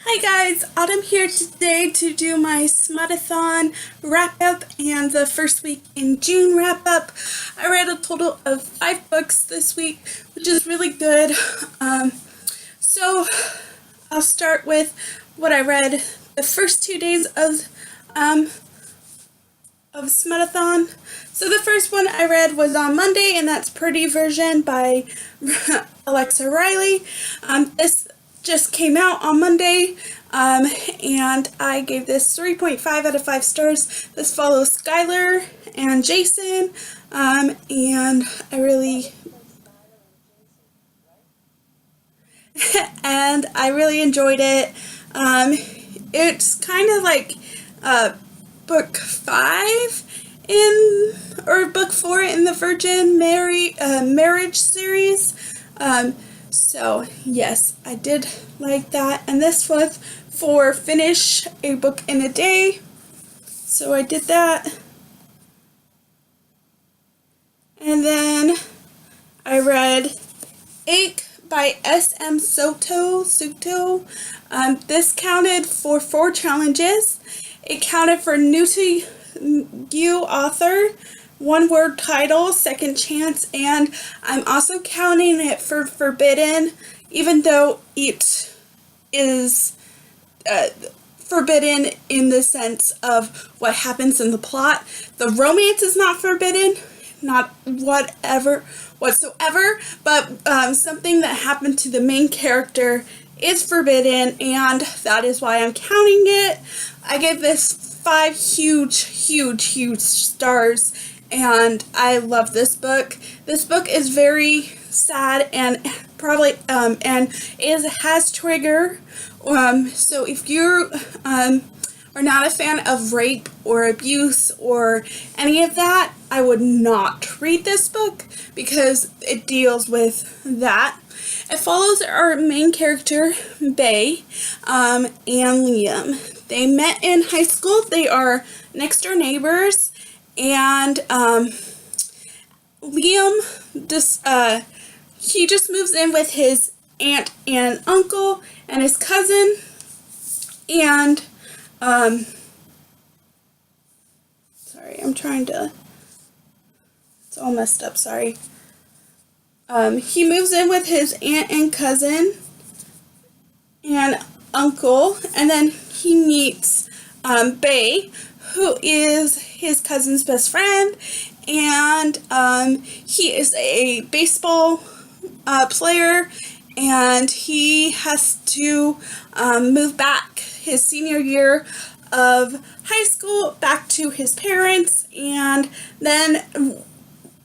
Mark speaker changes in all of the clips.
Speaker 1: Hi guys, Autumn here today to do my Smudathon wrap up and the first week in June wrap up. I read a total of 5 books this week, which is really good. So I'll start with what I read the first 2 days of Smudathon. So the first one I read was on Monday, and that's Pretty Version by Alexa Riley. This just came out on Monday, and I gave this 3.5 out of 5 stars. This follows Skylar and Jason, and I really enjoyed it. It's kind of like book 5 or book 4 in the Virgin Mary marriage series. So yes, I did like that, and this was for finish a book in a day, so I did that. And then I read Ache by S.M. Soto. This counted for 4 challenges. It counted for new to you author, 1-word title, second chance, and I'm also counting it for forbidden, even though it is forbidden in the sense of what happens in the plot. The romance is not forbidden, not whatsoever, but something that happened to the main character is forbidden, and that is why I'm counting it. I gave this 5 huge stars, and I love this book. This book is very sad and probably and it has trigger. So if you are not a fan of rape or abuse or any of that, I would not read this book because it deals with that. It follows our main character, Bay, and Liam. They met in high school. They are next door neighbors, and Liam he just moves in with his aunt and uncle and his cousin, and sorry, it's all messed up, sorry. He moves in with his aunt and cousin and uncle, and then he meets Bay, who is his cousin's best friend, and he is a baseball player, and he has to move back his senior year of high school back to his parents, and then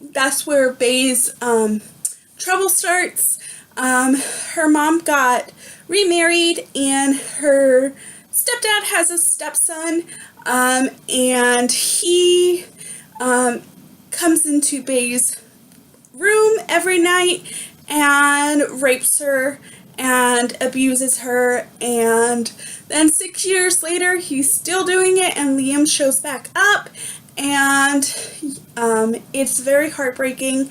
Speaker 1: that's where Bay's trouble starts. Her mom got remarried, and her stepdad has a stepson, and he comes into Bay's room every night and rapes her and abuses her, and then 6 years later he's still doing it, and Liam shows back up, and it's very heartbreaking.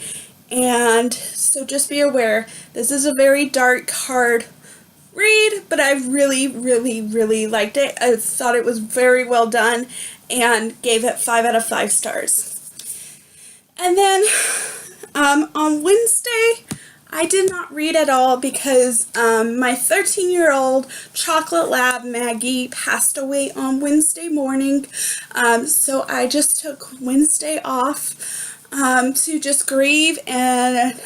Speaker 1: And so just be aware, this is a very dark, hard read, but I really liked it. I thought it was very well done and gave it 5 out of 5 stars. And then on Wednesday, I did not read at all because my 13-year-old chocolate lab Maggie passed away on Wednesday morning. So I just took Wednesday off to just grieve and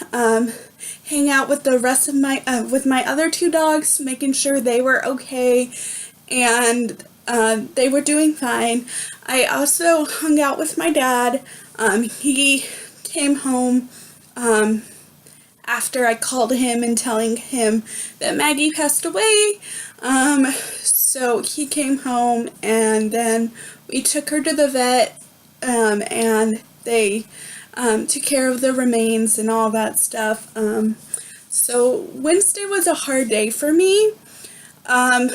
Speaker 1: hang out with the rest of my with my other 2 dogs, making sure they were okay, and they were doing fine. I also hung out with my dad. He came home after I called him and telling him that Maggie passed away. So he came home, and then we took her to the vet, and they took care of the remains and all that stuff. So Wednesday was a hard day for me. I'm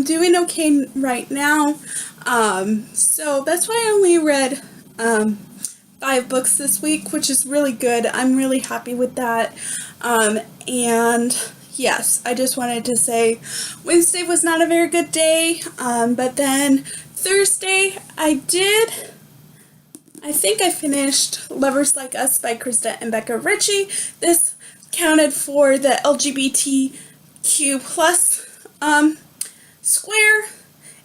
Speaker 1: doing okay right now. So that's why I only read 5 books this week, which is really good. I'm really happy with that. And yes, I just wanted to say Wednesday was not a very good day, but then Thursday I think I finished Lovers Like Us by Krista and Becca Ritchie. This counted for the LGBTQ plus square,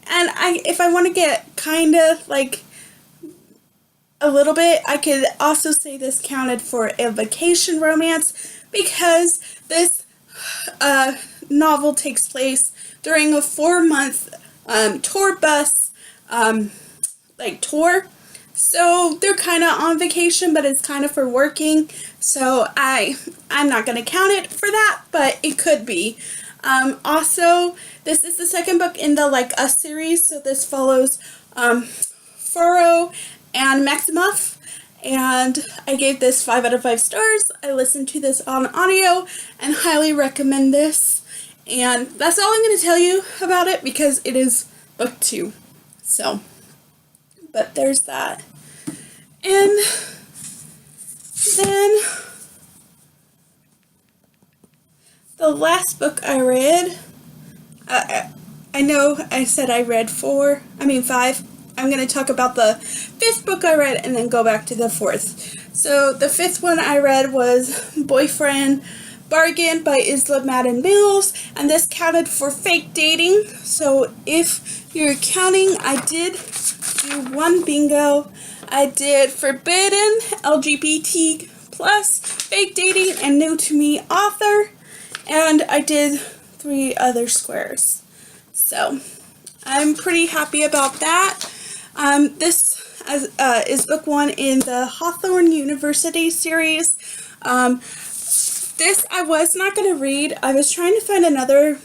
Speaker 1: and if I want to get kind of like a little bit, I could also say this counted for a vacation romance, because this novel takes place during a 4-month tour bus tour. So they're kind of on vacation, but it's kind of for working. So I'm not going to count it for that, but it could be. Also, this is the second book in the Like Us series, so this follows Furrow and Maximoff, and I gave this 5 out of 5 stars. I listened to this on audio and highly recommend this, and that's all I'm going to tell you about it because it is book 2. So, but there's that. And then the last book I read, I know I said I read 5. I'm going to talk about the 5th book I read and then go back to the 4th. So the 5th one I read was Boyfriend Bargain by Isla Madden Mills, and this counted for fake dating. So if you're counting, I did do 1 bingo. I did Forbidden, LGBT plus, fake dating, and new to me author, and I did 3 other squares. So I'm pretty happy about that. This is book 1 in the Hawthorne University series. This I was not going to read. I was trying to find another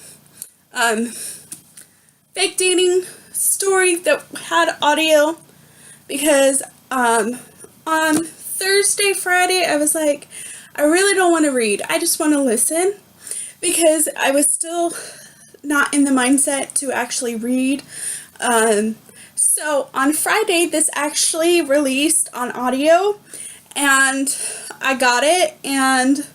Speaker 1: fake dating story that had audio, because on Thursday, Friday, I was like, I really don't want to read. I just want to listen, because I was still not in the mindset to actually read. So on Friday, this actually released on audio, and I got it, and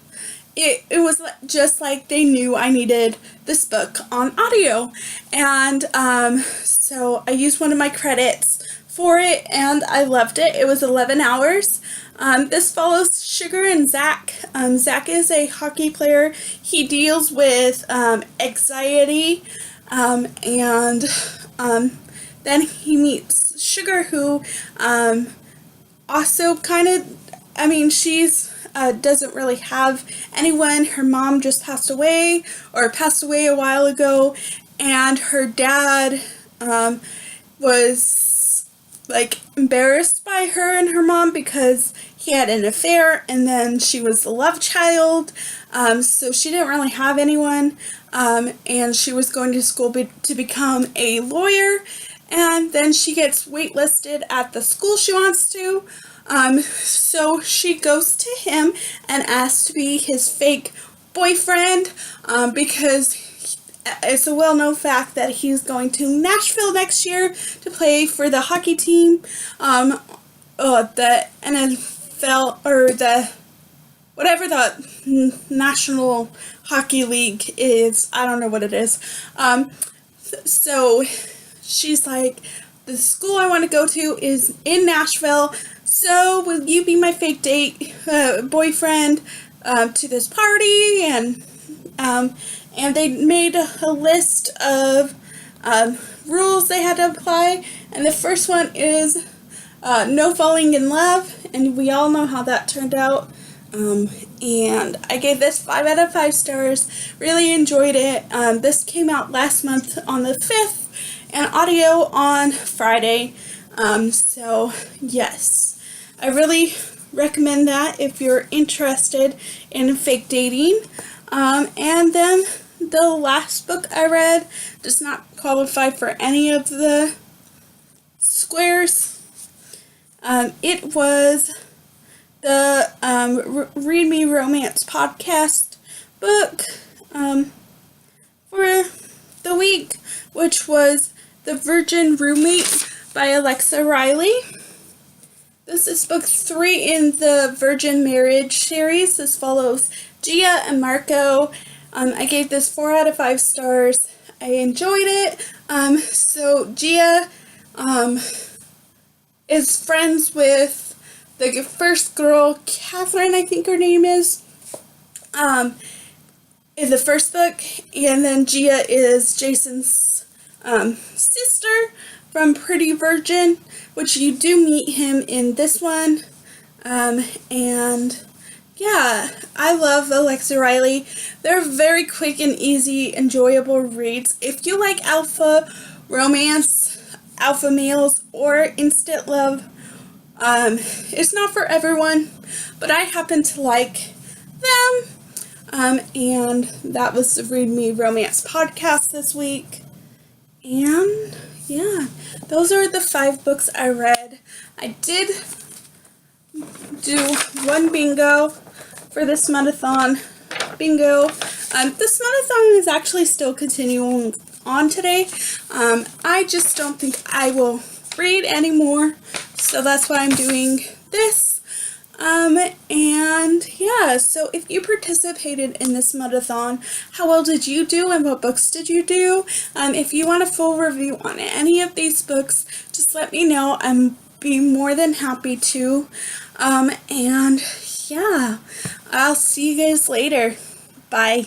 Speaker 1: it was just like they knew I needed this book on audio, and so I used one of my credits for it, and I loved it. It was 11 hours. This follows Sugar and Zach. Zach is a hockey player. He deals with anxiety, and then he meets Sugar, who also kind of, she's doesn't really have anyone. Her mom just passed away a while ago, and her dad was like embarrassed by her and her mom because he had an affair, and then she was the love child, so she didn't really have anyone, and she was going to school to become a lawyer, and then she gets waitlisted at the school she wants to, so she goes to him and asks to be his fake boyfriend, because it's a well-known fact that he's going to Nashville next year to play for the hockey team, the NFL, or whatever the National Hockey League is. I don't know what it is. So she's like, the school I want to go to is in Nashville, so will you be my fake boyfriend to this party? And they made a list of rules they had to apply, and the first one is no falling in love, and we all know how that turned out. And I gave this 5 out of 5 stars. Really enjoyed it. This came out last month on the 5th, and audio on Friday. So yes, I really recommend that if you're interested in fake dating. And then the last book I read does not qualify for any of the squares. It was the Read Me Romance podcast book for the week, which was The Virgin Roommate by Alexa Riley. This is book 3 in the Virgin Marriage series. This follows Gia and Marco, I gave this 4 out of 5 stars. I enjoyed it. So Gia is friends with the first girl, Catherine, I think her name is. In the first book, and then Gia is Jason's sister from Pretty Virgin, which you do meet him in this one. And yeah, I love Alexa Riley. They're very quick and easy, enjoyable reads. If you like alpha romance, alpha males, or instant love, it's not for everyone, but I happen to like them. And that was the Read Me Romance podcast this week. And yeah, those are the 5 books I read. I did do one bingo for this month-a-thon. Bingo. This month-a-thon is actually still continuing on today. I just don't think I will read anymore, so that's why I'm doing this. And yeah, so if you participated in this month-a-thon, how well did you do and what books did you do? If you want a full review on any of these books, just let me know. I'm be more than happy to. And yeah, I'll see you guys later. Bye.